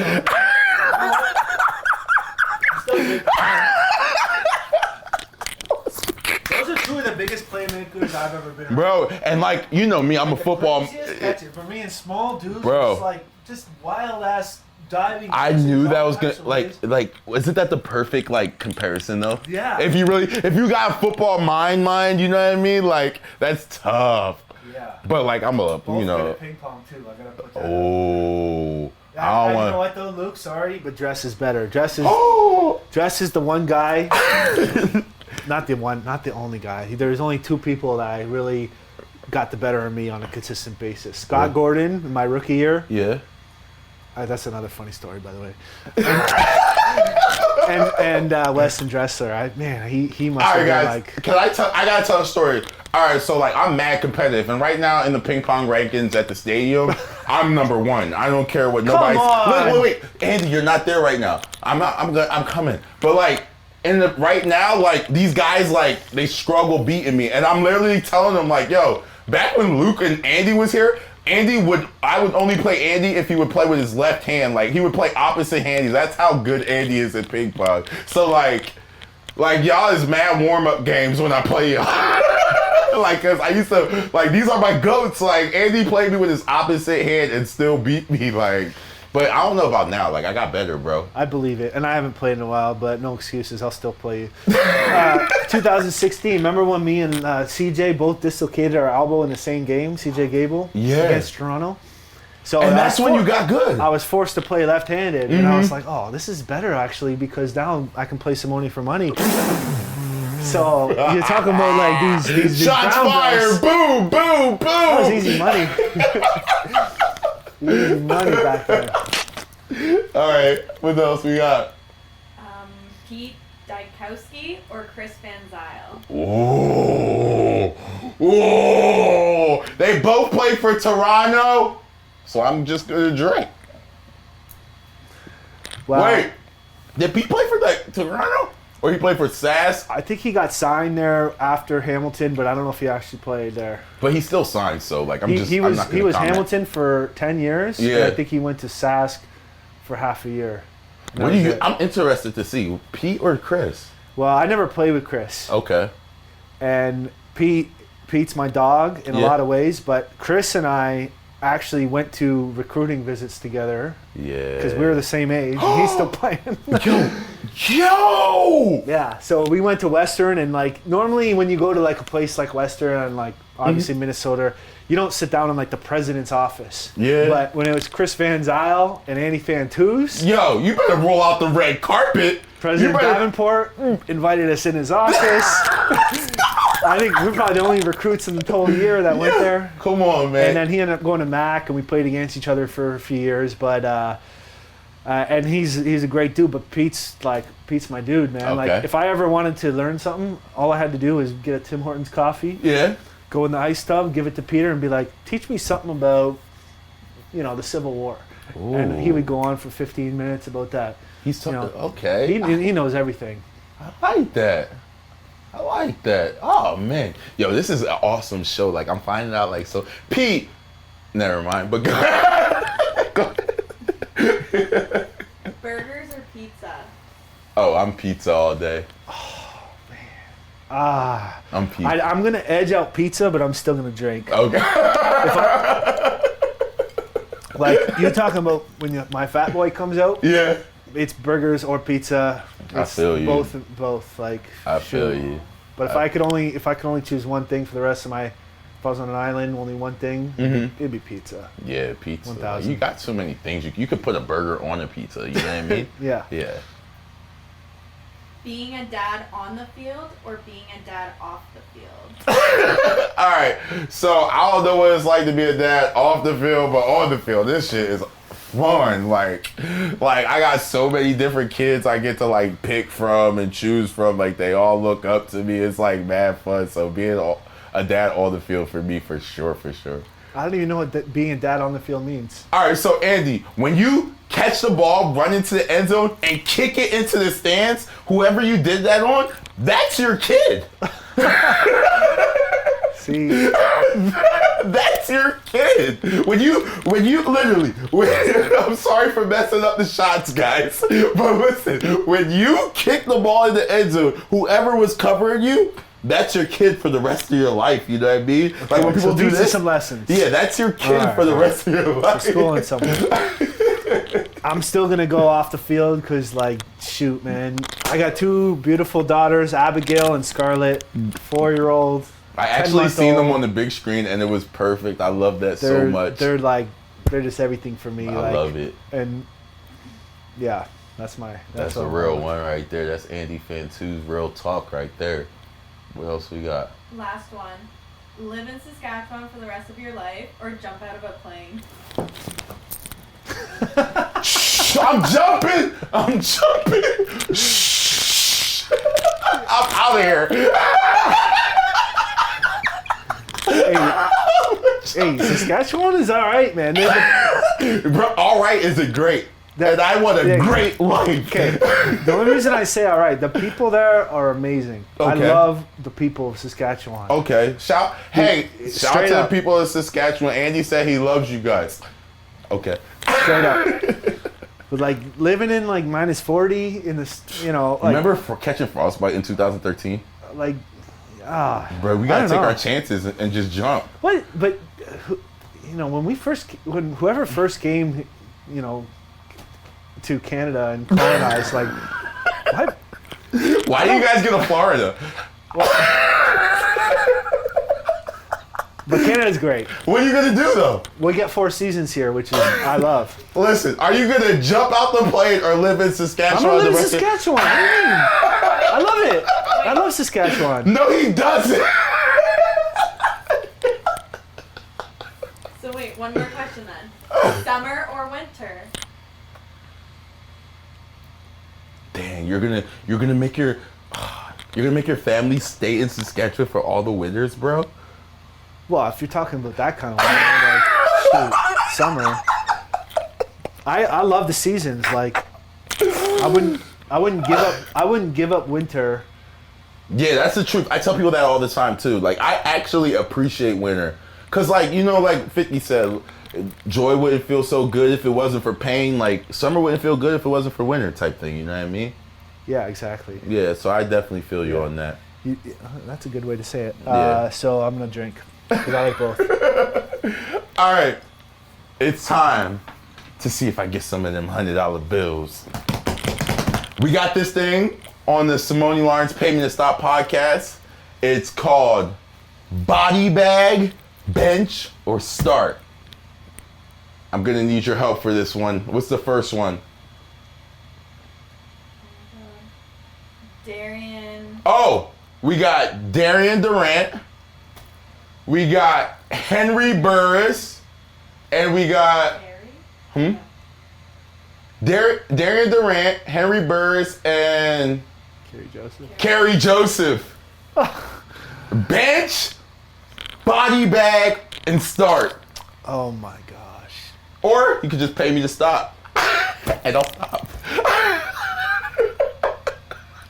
Those are two of the biggest playmakers I've ever been around. Bro, and like, you know me, I'm a football... For me and small dudes, Bro. just wild ass diving. I knew that was gonna actually. like isn't that the perfect like comparison though? Yeah. If you got a football mind, you know what I mean? Like that's tough. Yeah. But like I'm a Both you know. good at ping pong too. I gotta put that. Oh. Yeah, I don't you want. know what though, Luke? Sorry, but Dress is better. Dress is Oh. the one guy. Not the only guy. There's only two people that I really got the better of me on a consistent basis. Scott Gordon, in my rookie year. Yeah. That's another funny story, by the way. And Weston Dressler. He must All have right, been guys. I gotta tell a story. All right, so like I'm mad competitive, and right now in the ping pong rankings at the stadium, I'm number 1. I don't care what nobody's. on. Wait, Andy, you're not there right now. I'm coming. But like right now, like these guys like they struggle beating me, and I'm literally telling them like, yo, back when Luke and Andy was here. I would only play Andy if he would play with his left hand. Like, he would play opposite handies. That's how good Andy is at ping pong. So, like y'all is mad warm-up games when I play y'all. Like, cause I used to, like, these are my goats. Like, Andy played me with his opposite hand and still beat me, like. But I don't know about now. Like, I got better, bro. I believe it. And I haven't played in a while, but no excuses. I'll still play you. 2016, remember when me and CJ both dislocated our elbow in the same game? CJ Gable? Yeah. Against Toronto? So And that's when you got good. I was forced to play left-handed. And I was like, oh, this is better, actually, because now I can play Simoni for money. So you're talking about, like, these Shots brown fired. belts. Boom, boom, boom. That was easy money. Easy money back then. All right. What else we got? Pete Dykowski or Chris Van Zyl? Whoa. Whoa. They both played for Toronto, so I'm just going to drink. Wow. Wait. Did Pete play for Toronto? Or he played for SAS? I think he got signed there after Hamilton, but I don't know if he actually played there. But he still signed, so like He I'm was not gonna comment. Hamilton for 10 years. Yeah. And I think he went to Sask for half a year. And What that do was you? it. I'm interested to see Pete or Chris. Well, I never played with Chris. Okay. And Pete's my dog in a Yeah. lot of ways, but Chris and I actually went to recruiting visits together Yeah. because we were the same age and he's still playing. Yo. Yeah, so we went to Western, and like normally when you go to like a place like Western and like obviously Minnesota, you don't sit down in like the president's office. Yeah. But when it was Chris Van Zyl and Andy Fantuz, Yo, you better roll out the red carpet. President Davenport invited us in his office. I think we're probably the only recruits in the total year that went there. Come on, man. And then he ended up going to Mac, and we played against each other for a few years. But and he's a great dude. But Pete's my dude, man. Okay. Like if I ever wanted to learn something, all I had to do was get a Tim Hortons coffee, Yeah. go in the ice tub, give it to Peter, and be like, "Teach me something about, the Civil War." Ooh. And he would go on for 15 minutes about that. He's talking. You know, Okay. He knows everything. I like that. I like that. Oh man, yo, this is an awesome show. Like I'm finding out. Like so, Pete. Never mind. But go ahead. Go ahead. Burgers or pizza? Oh, I'm pizza all day. I'm pizza. I'm gonna edge out pizza, but I'm still gonna drink. Okay. Like you're talking about when my Fat Boy comes out, Yeah. it's burgers or pizza. I It's feel you. Both. Like I feel shoot. you. But if I could only choose one thing for the rest of if I was on an island, only one thing, it'd be pizza. Yeah, pizza. 1,000. You got so many things. You could put a burger on a pizza. You know what I mean? Yeah. Yeah. Being a dad on the field or being a dad off the field? All right. So I don't know what it's like to be a dad off the field, but on the field, this shit is fun. Like I got so many different kids I get to like pick from and choose from. Like they all look up to me. It's like mad fun. So being a dad on the field for me, for sure. I don't even know what being a dad on the field means. All right, so Andy, when you catch the ball, run into the end zone, and kick it into the stands, whoever you did that on, that's your kid. See, That's your kid. When you literally, I'm sorry for messing up the shots, guys, but listen, when you kick the ball in the end zone, whoever was covering you, that's your kid for the rest of your life. You know what I mean? Like when people so do these are this, some lessons. yeah, that's your kid for the rest of your life. Schooling someone. I'm still gonna go off the field because, like, shoot, man, I got 2 beautiful daughters, Abigail and Scarlett, 4-year-old. I actually seen them on the big screen and it was perfect. I love that so much. They're just everything for me. I love it. And yeah, that's a real one right there. That's Andy Fantuz real talk right there. What else we got? Last one. Live in Saskatchewan for the rest of your life or jump out of a plane. I'm jumping. I'm out of here. Hey, Saskatchewan is all right, man. Bro, all right isn't great. And I want a great life. Okay. The only reason I say all right, the people there are amazing. I Okay. love the people of Saskatchewan. Okay. Shout out to the people of Saskatchewan. Andy said he loves you guys. Okay. Straight up. But like living in like minus 40 in this, like, remember for catching frostbite in 2013? Like, bro, we gotta take our chances and just jump. But when whoever first came, to Canada and colonized, like, what? Why do you guys get to Florida? But Canada's great. What are you gonna do though? We get 4 seasons here, which is I love. Listen, are you gonna jump out the plane or live in Saskatchewan? I'm gonna live in Saskatchewan. What do you mean? I love it. I love Saskatchewan. No, he doesn't. So wait, one more question then. Summer or winter? Dang, you're gonna make your family stay in Saskatchewan for all the winters, bro. Well, if you're talking about that kind of weather, like, shoot, summer. I love the seasons. Like, I wouldn't give up winter. Yeah, that's the truth. I tell people that all the time too. Like, I actually appreciate winter, cause like like 50 said, joy wouldn't feel so good if it wasn't for pain. Like, summer wouldn't feel good if it wasn't for winter, type thing. You know what I mean? Yeah, exactly. Yeah, so I definitely feel you on that. That's a good way to say it. Yeah. So I'm gonna drink, because I like both. All right, it's time to see if I get some of them $100 bills. We got this thing on the Simoni Lawrence Pay Me to Stop podcast. It's called Body Bag, Bench, or Start. I'm gonna need your help for this one. What's the first one? Darian. Oh, we got Darian Durant. We got Henry Burris. And we got... Harry? Darian Durant, Henry Burris, and... Kerry Joseph. Bench, body bag, and start. Oh my gosh. Or you could just pay me to stop. And I'll stop.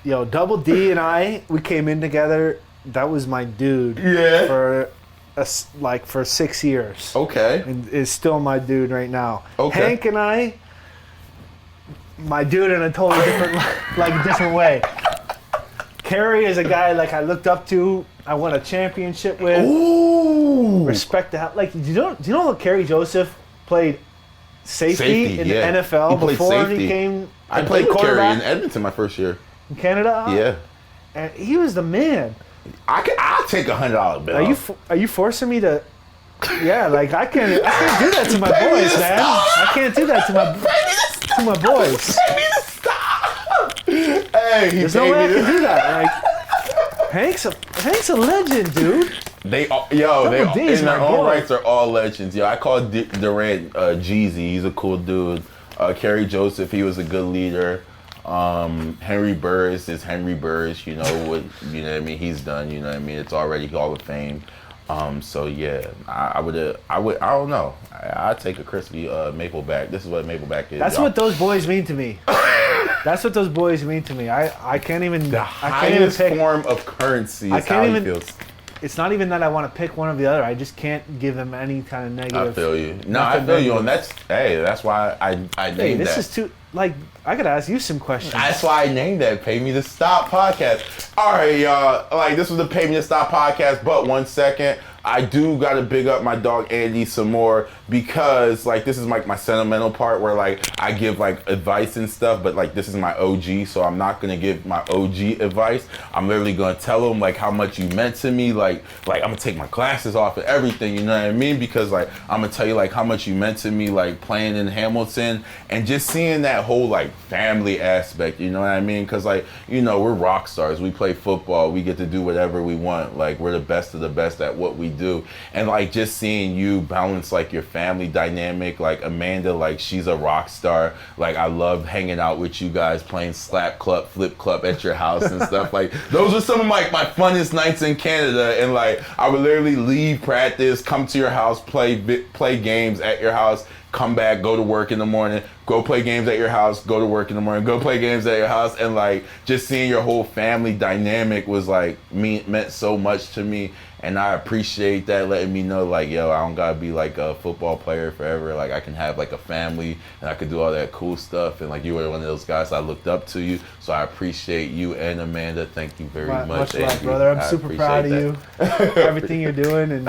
Yo, Double D and I, we came in together. That was my dude. Yeah. For 6 years. Okay. And is still my dude right now. Okay. Hank and I, my dude in a totally different way. Kerry is a guy like I looked up to. I won a championship with. Ooh. Respect that. Like, do you know that Kerry Joseph played safety in the NFL before he came? I played with Kerry in Edmonton my first year. In Canada? Yeah. And he was the man. I'll take $100 bill. Are you forcing me to? Yeah, like I can't do that to my boys, man. I can't do that to my boys. Hey, there's no way I can do that. Like, Hank's a legend, dude. They in their own rights are all legends. Yo, I call Durant Jeezy. He's a cool dude. Kerry Joseph, he was a good leader. Henry Burris is Henry Burris. You know what I mean? He's done. You know what I mean? It's already Hall of Fame. So yeah, I don't know. I'd take a crispy maple back. This is what maple back is. That's y'all. what those boys mean to me. That's what those boys mean to me. I can't even. The I can't even highest pick. form of currency I is can't how even- he feels. It's not even that I want to pick one or the other. I just can't give them any kind of negative. I feel you. No, I nothing feel you, negative. and that's why I Hey, named this that. is too. Like, I gotta ask you some questions. That's why I named that Pay Me to Stop podcast. All right, y'all. Like, this was the Pay Me to Stop podcast, but 1 second. I do got to big up my dog Andy some more because, like, this is like my sentimental part where, like, I give, like, advice and stuff, but, like, this is my OG, so I'm not going to give my OG advice. I'm literally going to tell him, like, how much you meant to me. Like I'm going to take my glasses off and everything, you know what I mean? Because, like, I'm going to tell you, like, how much you meant to me, like, playing in Hamilton and just seeing that whole, like, family aspect, you know what I mean? Because, like, you know, we're rock stars. We play football. We get to do whatever we want. Like, we're the best of the best at what we do. And, like, just seeing you balance, like, your family dynamic, like, Amanda, like, she's a rock star. Like, I love hanging out with you guys, playing slap club, flip club at your house and stuff. Like, those are some of my funnest nights in Canada. And, like, I would literally leave practice, come to your house, play games at your house, come back, go to work in the morning, go play games at your house, go to work in the morning, go play games at your house. And, like, just seeing your whole family dynamic was, like, meant so much to me. And I appreciate that, letting me know, like, yo, I don't gotta be like a football player forever. Like, I can have like a family and I could do all that cool stuff. And, like, you were one of those guys I looked up to you. So I appreciate you and Amanda. Thank you very much. Much love, Andy. brother. I'm I super appreciate proud of that. you. Everything you're doing. And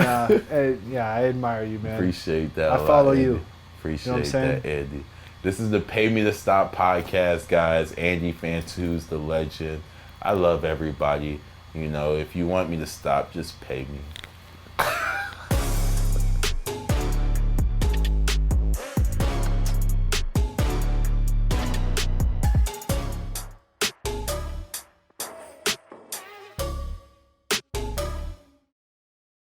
yeah, I admire you, man. Appreciate that. I a lot, follow Andy. you. Appreciate You know what I'm saying? that, Andy. This is the Pay Me to Stop podcast, guys. Andy Fantuz, the legend. I love everybody. You know, if you want me to stop, just pay me.